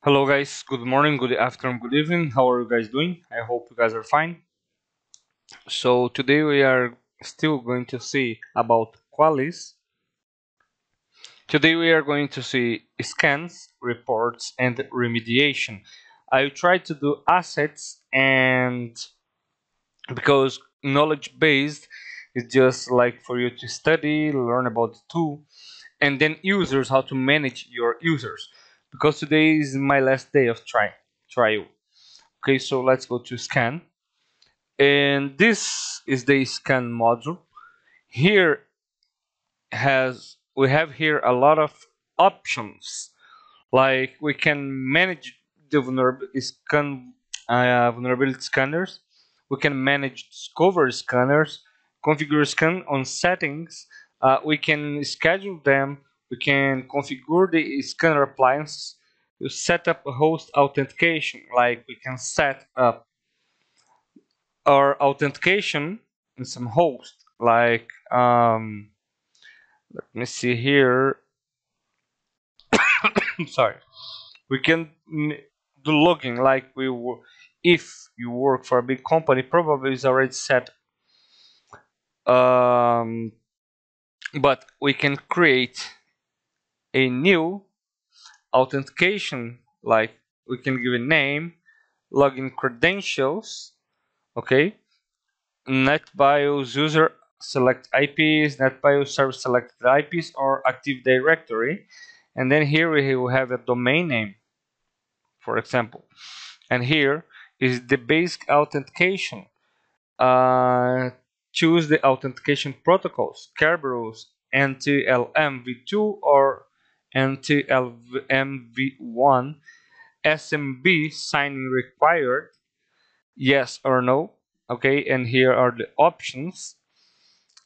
Hello guys, good morning, good afternoon, good evening. How are you guys doing? I hope you guys are fine. So today we are still going to see about Qualys. Today we are going to see scans, reports, and remediation. I tried to do assets, and because knowledge based is just like for you to study, learn about the tool, and then users, how to manage your users. Because today is my last day of trial. Okay, so let's go to scan. And this is the scan module. Here we have here a lot of options. Like we can manage the vulnerability scanners. We can manage discover scanners, configure scan on settings. We can schedule them. We can configure the scanner appliance. We set up a host authentication. Like we can set up our authentication in some host. Like let me see here. I'm sorry. We can do logging like if you work for a big company, probably is already set. Um, but we can create a new authentication. Like we can give a name, login credentials. Okay, NetBIOS user select IPs, NetBIOS service selected IPs or Active Directory, and then here we will have a domain name, for example. And here is the basic authentication. Uh, Choose the authentication protocols, Kerberos, NTLM v2 or NTLM v1, SMB signing required, yes or no. Okay, and here are the options.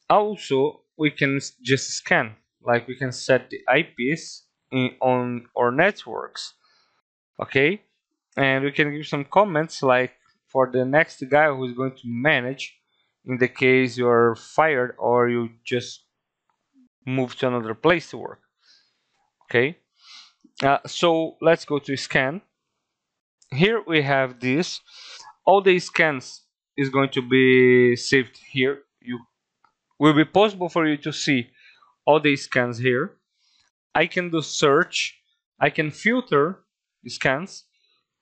Also, we can just scan, like we can set the IPs on our networks. Okay, and we can give some comments like for the next guy who's going to manage in the case you're fired or you just move to another place to work. Okay, so let's go to scan. Here we have this. All the scans is going to be saved here. You will be possible for you to see all the scans here. I can do search. I can filter the scans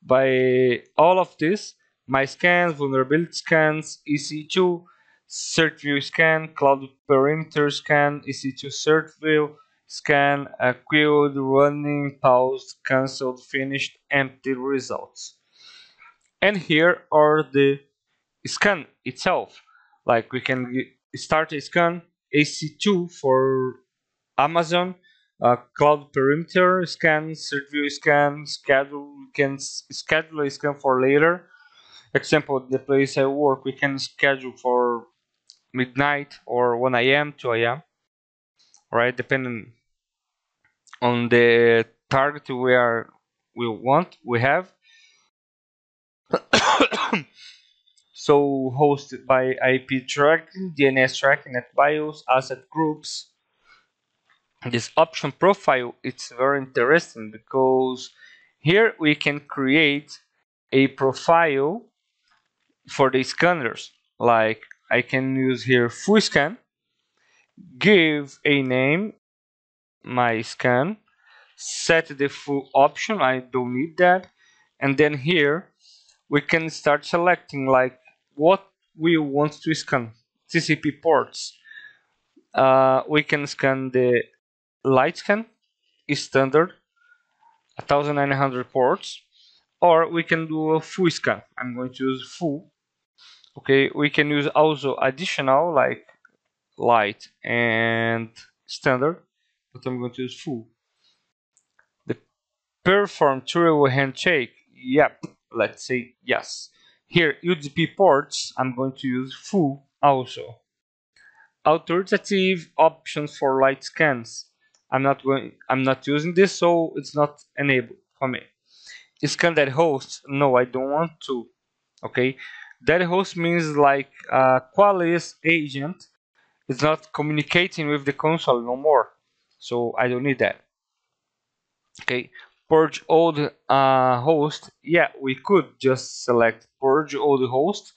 by all of this: my scans, vulnerability scans, EC2, cert view scan, cloud perimeter scan, EC2 cert view scan, queued, running, paused, cancelled, finished, empty results. And here are the scan itself. Like we can start a scan, AC2 for Amazon, cloud perimeter scan, cert view scan, schedule. We can schedule a scan for later. Example, the place I work, we can schedule for midnight or 1 a.m., 2 a.m. Right, depending on the target we have. So hosted by IP tracking, DNS tracking, NetBIOS, asset groups. This option profile, it's very interesting because here we can create a profile for the scanners. Like I can use here full scan, give a name, my scan, set the full option, I don't need that, and then here we can start selecting like what we want to scan. TCP ports. We can scan the light scan, is standard, 1900 ports, or we can do a full scan. I'm going to use full. Okay, we can use also additional like light and standard, but I'm going to use full. The perform through handshake. Yep, let's say yes. Here UDP ports, I'm going to use full also. Authoritative options for light scans. I'm not using this, so it's not enabled for me. Scan that host. No, I don't want to. Okay, that host means like Qualys agent is not communicating with the console no more, so I don't need that. Okay, purge all the host. Yeah, we could just select purge all the host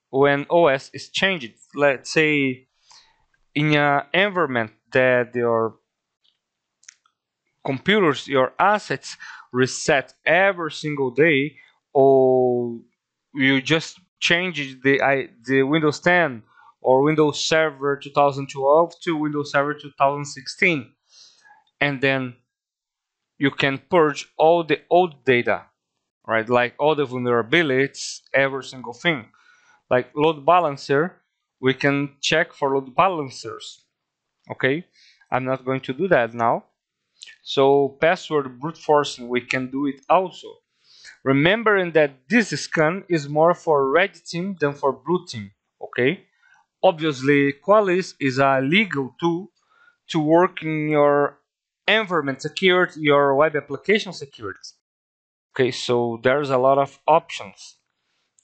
when OS is changed. Let's say in an environment that your computers, your assets reset every single day, or you just change the Windows 10 or Windows Server 2012 to Windows Server 2016, and then you can purge all the old data, right? Like all the vulnerabilities, every single thing. Like load balancer, we can check for load balancers. Okay, I'm not going to do that now. So password brute forcing, we can do it also. Remembering that this scan is more for red team than for blue team. Okay. Obviously, Qualys is a legal tool to work in your environment security, your web application security. Okay, so there's a lot of options.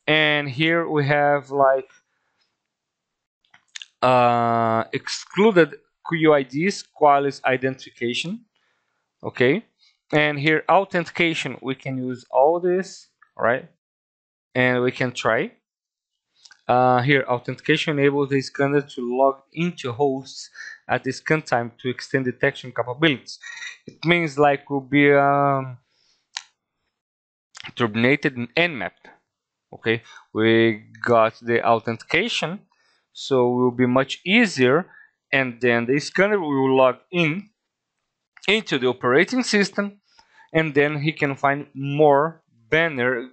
And here we have like excluded QIDs, Qualys identification. Okay, and here authentication, we can use all this, right? And we can try. Here, authentication enables the scanner to log into hosts at the scan time to extend detection capabilities. It means like will be terminated in Nmap. Okay, we got the authentication, so it will be much easier, and then the scanner will log in into the operating system, and then he can find more banner.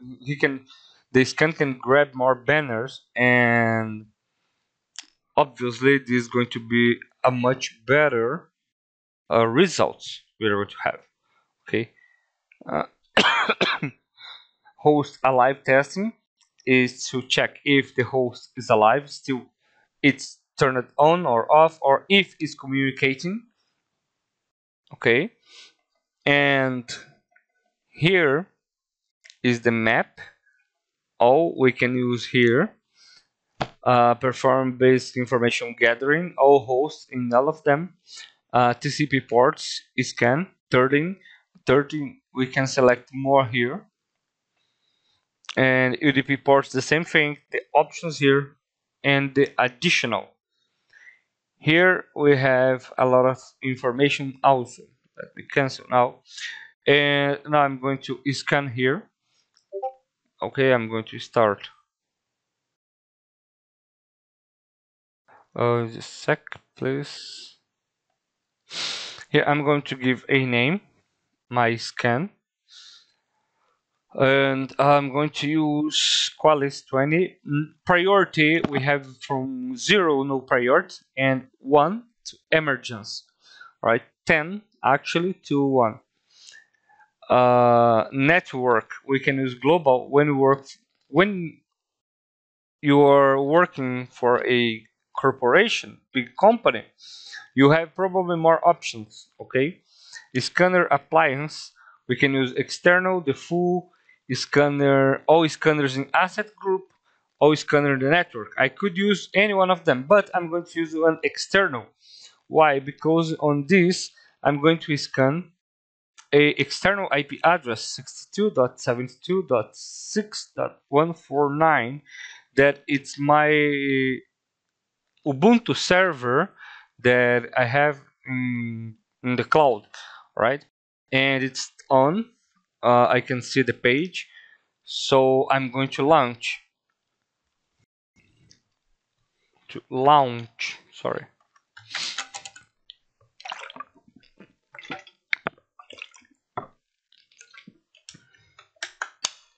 The scan can grab more banners, and obviously this is going to be a much better results we're going to have. Okay, uh, host alive testing is to check if the host is alive, still it's turned on or off, or if it's communicating. Okay, and here is the map. All we can use here. Perform basic information gathering, all hosts in all of them. TCP ports scan 13. 13, we can select more here. And UDP ports, the same thing, the options here, and the additional. Here we have a lot of information also. Let me cancel now. And now I'm going to scan here. Okay, I'm going to start. Just a sec, please. Here I'm going to give a name, my scan. And I'm going to use Qualys 20. Priority, we have from 0, no priority, and 1 to emergence, right? 10 actually to 1. Network, we can use global when you are working for a corporation, big company. You have probably more options, okay? Scanner appliance, we can use external, the full scanner, all scanners in asset group, all scanner in the network. I could use any one of them, but I'm going to use one external. Why? Because on this, I'm going to scan a external IP address 62.72.6.149 that it's my Ubuntu server that I have in the cloud, right? And it's on. I can see the page. So I'm going to launch. Sorry.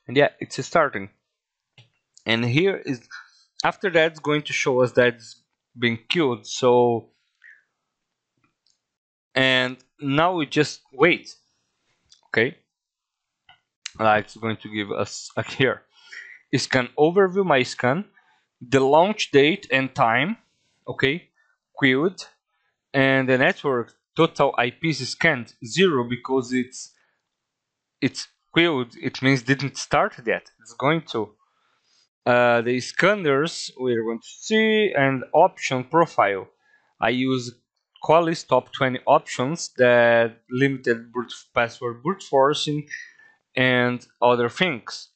And yeah, it's starting. And here is after that, it's going to show us that it's been killed. So and now we just wait. Okay. It's going to give us here. Scan overview, my scan, the launch date and time, okay, queued, and the network total IPs scanned 0 because it's queued. It means didn't start yet. It's going to. The scanners we're going to see and option profile. I use Qualys top 20 options that limited password brute forcing and other things.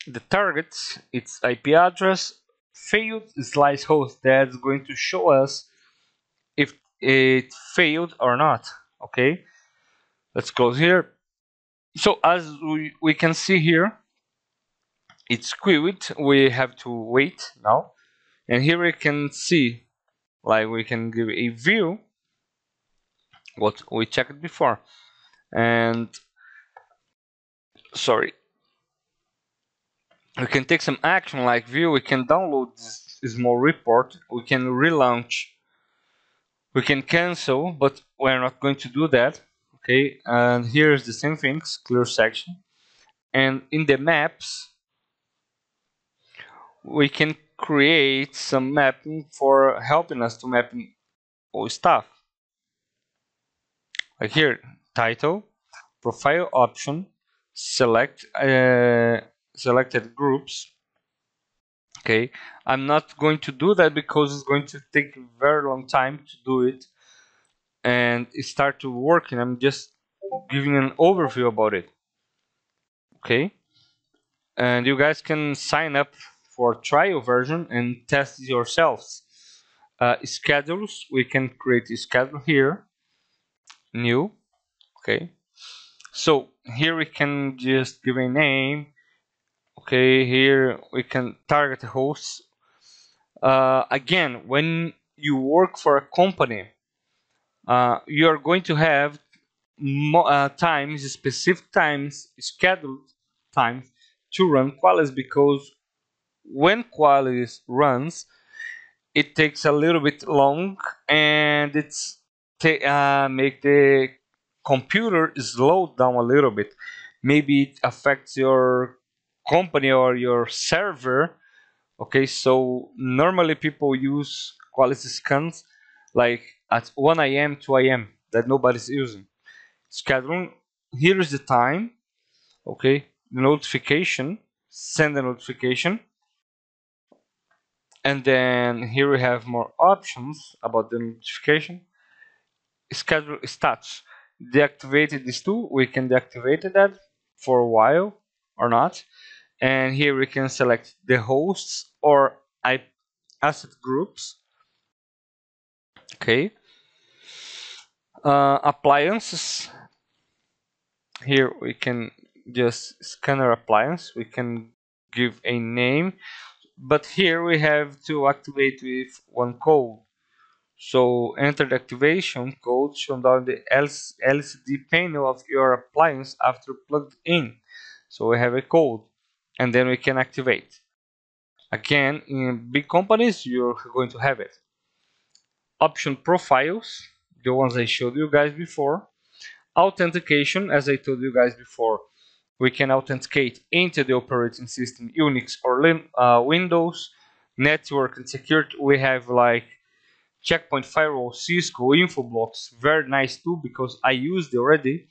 The targets, its IP address, failed slice host, that's going to show us if it failed or not. Okay, let's close here. So as we can see here, it's queued. We have to wait now, and here we can see, like, we can give a view what we checked before. And sorry, we can take some action like view. We can download this small report, we can relaunch, we can cancel, but we're not going to do that. Okay, and here's the same things, clear section. And in the maps, we can create some mapping for helping us to map all stuff. Like here, title, profile option, select selected groups. Okay, I'm not going to do that because it's going to take a very long time to do it and it start to work, and I'm just giving an overview about it. Okay, and you guys can sign up for trial version and test yourselves. Schedules, we can create a schedule here, new. Okay, so here we can just give a name. Okay, here we can target hosts. Again, when you work for a company, you are going to have times, specific times, scheduled times to run Qualys, because when Qualys runs, it takes a little bit long, and it's make the computer slow down a little bit. Maybe it affects your company or your server. Okay, so normally people use quality scans like at 1 a.m., 2 a.m. that nobody's using. Scheduling, here is the time. Okay, the notification, send a notification. And then here we have more options about the notification. Schedule stats. Deactivated these two, we can deactivate that for a while or not. And here we can select the hosts or asset groups. Okay. Appliances. Here we can just scanner appliance. We can give a name, but here we have to activate with one code. So enter the activation code shown down the LCD panel of your appliance after plugged in. So we have a code, and then we can activate. Again, in big companies, you're going to have it. Option profiles, the ones I showed you guys before. Authentication, as I told you guys before, we can authenticate into the operating system, Unix or Windows. Network and security, we have like Checkpoint Firewall, Cisco, Infoblox, very nice too because I used it already.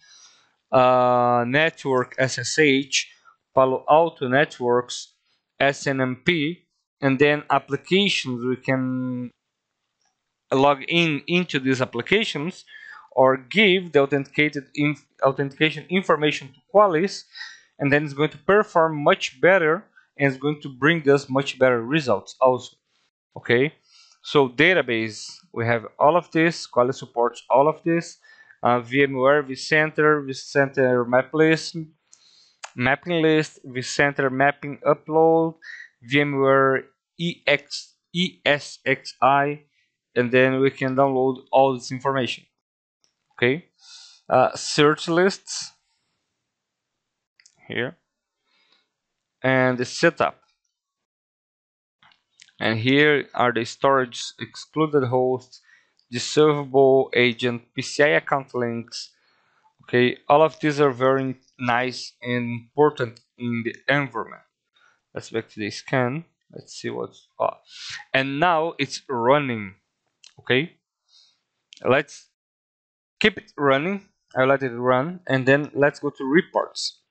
Network SSH, Palo Alto Networks, SNMP, and then applications. We can log in into these applications or give the authentication information to Qualys, and then it's going to perform much better and it's going to bring us much better results also. Okay, so database, we have all of this. Qualys supports all of this. VMware, vCenter map list, mapping list, vCenter mapping upload, VMware ESXi, and then we can download all this information. Okay, search lists here, and the setup. And here are the storage excluded hosts, dissolvable agent, PCI account links. Okay, all of these are very nice and important in the environment. Let's back to the scan. Let's see what's and now it's running. Okay, let's keep it running. I'll let it run, and then let's go to reports.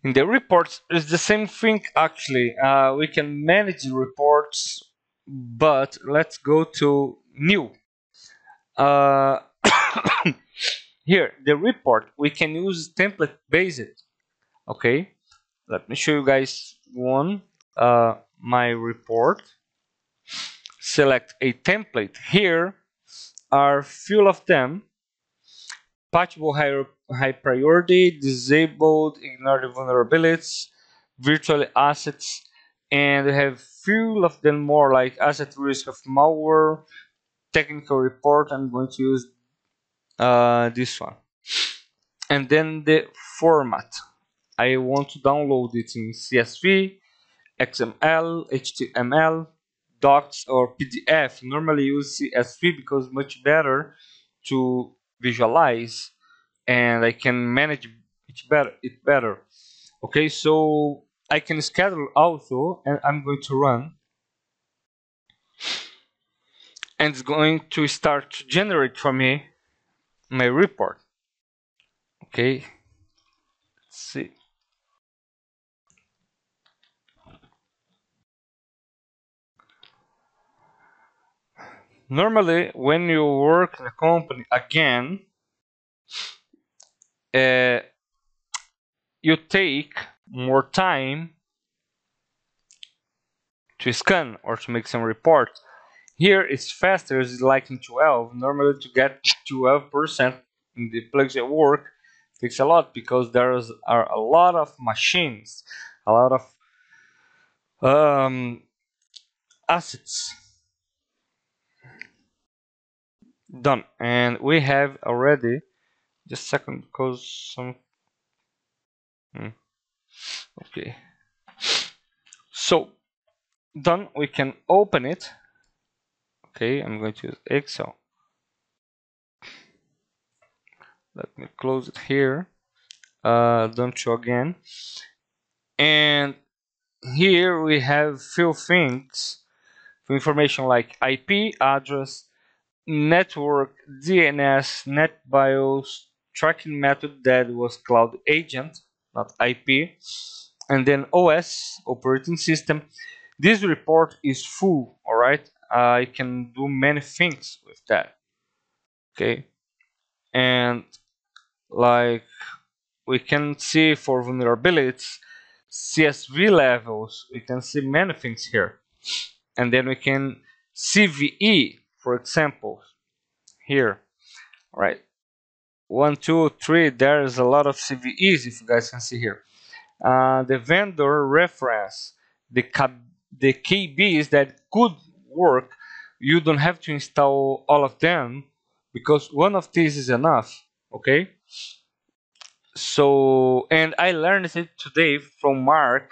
In the reports, it's the same thing actually. We can manage the reports, but let's go to new. uh, here the report we can use template based. Okay, let me show you guys one. My report, select a template. Here are few of them: patchable high priority, disabled, ignore the vulnerabilities, virtual assets, and we have few of them more like asset risk of malware, technical report. I'm going to use this one. And then the format. I want to download it in CSV, XML, HTML, docs, or PDF. Normally use CSV because it's much better to visualize and I can manage it better. Okay, so I can schedule also, and I'm going to run, and it's going to start to generate for me my report. Okay, let's see. Normally, when you work in a company again, uh, you take more time to scan or to make some reports. Here it's faster, it's like in 12. Normally to get 12% in the place at work takes a lot because are a lot of machines, a lot of assets done. And we have already, just a second because some, okay. So done, we can open it. Okay, I'm going to use Excel. Let me close it here. Don't show again. And here we have few things, information like IP address, network, DNS, NetBIOS, tracking method that was cloud agent, not IP, and then OS, operating system. This report is full, all right? I can do many things with that, okay? And like we can see for vulnerabilities, CSV levels, we can see many things here. And then we can CVE, for example, here, right? 1, 2, 3, there's a lot of CVEs if you guys can see here. The vendor reference, the KBs that could work, you don't have to install all of them because one of these is enough, okay? So, and I learned it today from Mark.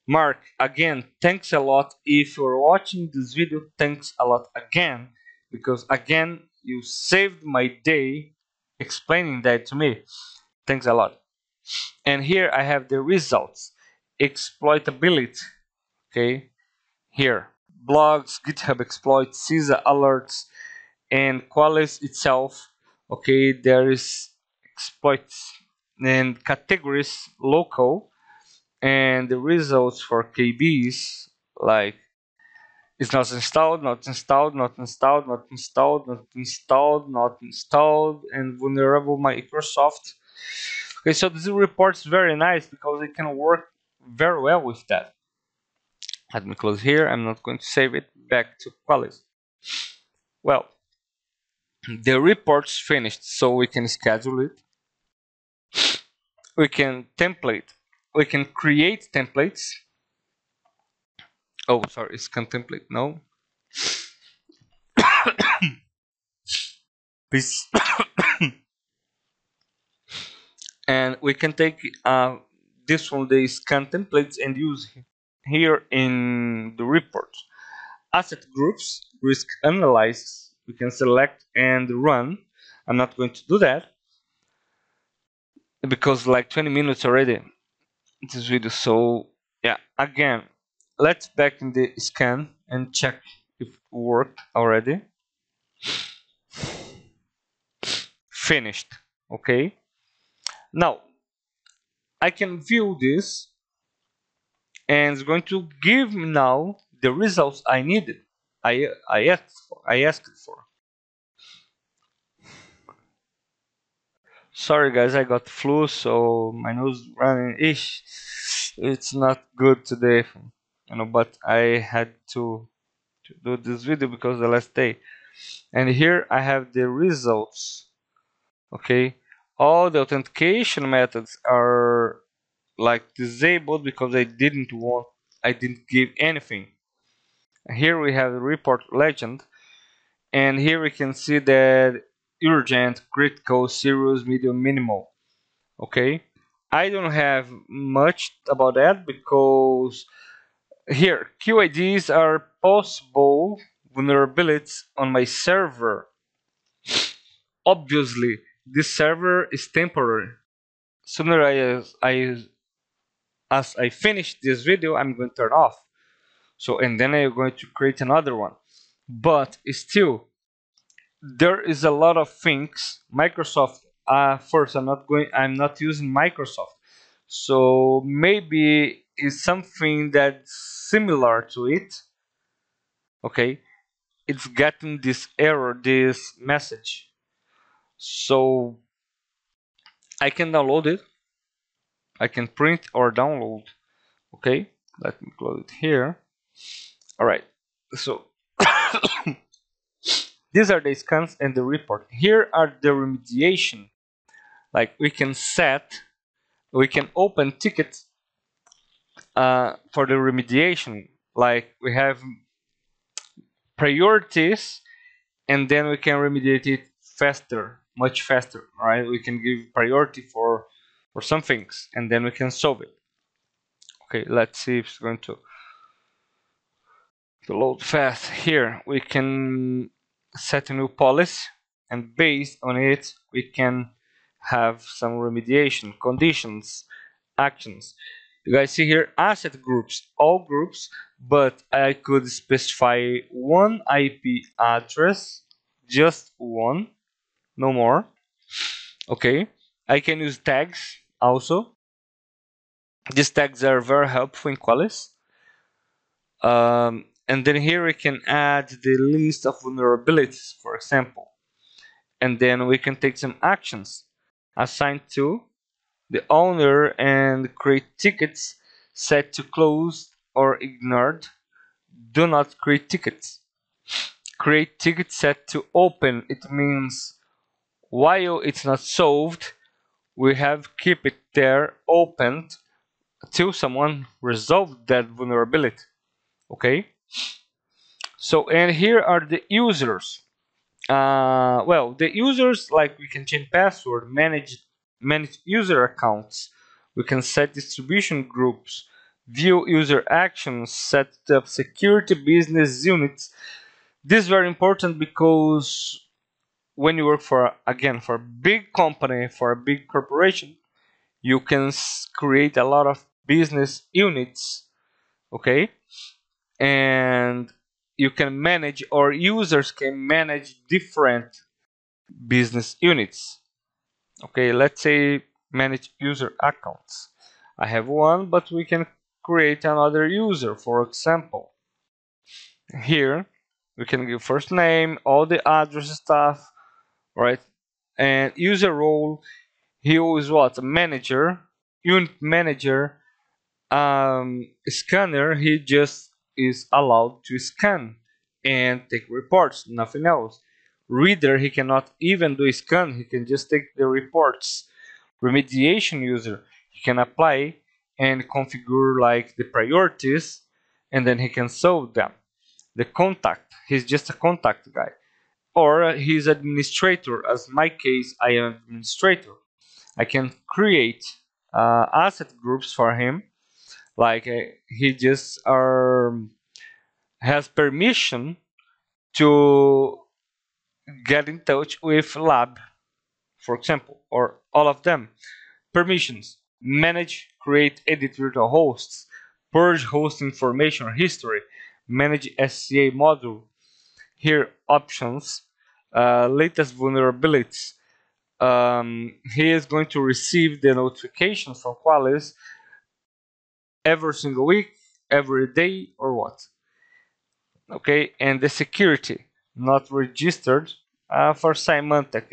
Mark, again, thanks a lot. If you're watching this video, thanks a lot again, because again, you saved my day explaining that to me. Thanks a lot. And here I have the results. Exploitability, okay? Here, blogs, GitHub exploits, CISA alerts, and Qualys itself, okay? There is exploits and categories local, and the results for KBs like it's not installed, not installed, not installed, not installed, not installed, not installed, and vulnerable Microsoft. Okay, so this report is very nice because it can work very well with that. Let me close here. I'm not going to save it. Back to Qualys. Well, the report's finished, so we can schedule it. We can template. We can create templates. Oh, sorry, scan template. No. Please. And we can take this one, the scan templates, and use here in the report. Asset groups, risk analysis, we can select and run. I'm not going to do that because like 20 minutes already this video. So yeah, again, let's back in the scan and check if it worked already. Finished. Okay, now I can view this and it's going to give me now the results I needed. I asked for. Sorry guys, I got flu, so my nose running. Ish, it's not good today, but I had to do this video because the last day. And here I have the results. Okay, all the authentication methods are like disabled because I didn't give anything. Here we have the report legend, and here we can see that urgent, critical, serious, medium, minimal. Okay, I don't have much about that because here QIDs are possible vulnerabilities on my server. Obviously, this server is temporary. Sooner as I finish this video, I'm going to turn off. So and then I'm going to create another one. But still, there is a lot of things. Microsoft. First, I'm not using Microsoft. So maybe it's something that's similar to it. Okay, it's getting this error, this message. So I can download it. I can print or download. Okay, let me close it here. All right. So these are the scans and the report. Here are the remediation. Like we can open tickets for the remediation. Like we have priorities, and then we can remediate it faster, much faster. Right? We can give priority for some things, and then we can solve it. Okay, let's see if it's going to load fast. Here we can set a new policy, and based on it we can have some remediation conditions, actions. You guys see here asset groups, all groups, but I could specify one IP address, just one, no more. Okay, I can use tags also. These tags are very helpful in Qualys. And then here we can add the list of vulnerabilities, for example. And then we can take some actions. Assign to the owner and create tickets set to closed or ignored. Do not create tickets. Create tickets set to open. It means while it's not solved, we have keep it there opened till someone resolved that vulnerability. Okay? So, and here are the users. Well, the users, like we can change password, manage user accounts. We can set distribution groups, view user actions, set up security business units. This is very important because when you work for, again, for a big company, for a big corporation, you can create a lot of business units. Okay, and you can manage, or users can manage different business units. Okay, let's say manage user accounts. I have one, but we can create another user. For example, here we can give first name, all the address stuff, right? And user role, he is what? A manager, unit manager, scanner. He just is allowed to scan and take reports, nothing else. Reader, he cannot even do a scan, he can just take the reports. Remediation user, he can apply and configure like the priorities, and then he can solve them. The contact, he's just a contact guy, or he's administrator. As my case, I am administrator. I can create asset groups for him, like he just has permission to get in touch with lab, for example, or all of them. Permissions: manage, create, edit virtual hosts, purge host information or history, manage SCA module. Here options, latest vulnerabilities. He is going to receive the notifications from Qualys every single week, every day, or what? Okay, and the security not registered for Symantec.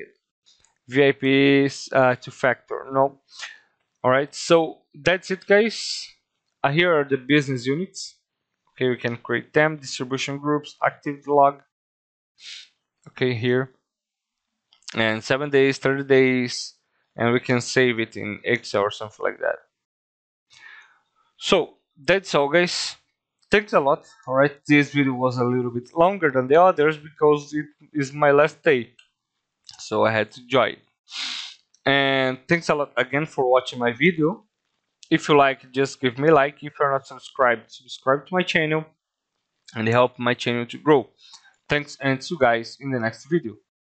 VIPs two-factor. No. All right. So that's it, guys. Here are the business units. Okay, we can create them. Distribution groups, active log. Okay, here, and 7 days, 30 days, and we can save it in Excel or something like that. So that's all, guys. Thanks a lot. All right, this video was a little bit longer than the others because it is my last day, so I had to join. And thanks a lot again for watching my video. If you like, just give me a like. If you're not subscribed, subscribe to my channel and help my channel to grow. Thanks, and see you guys in the next video.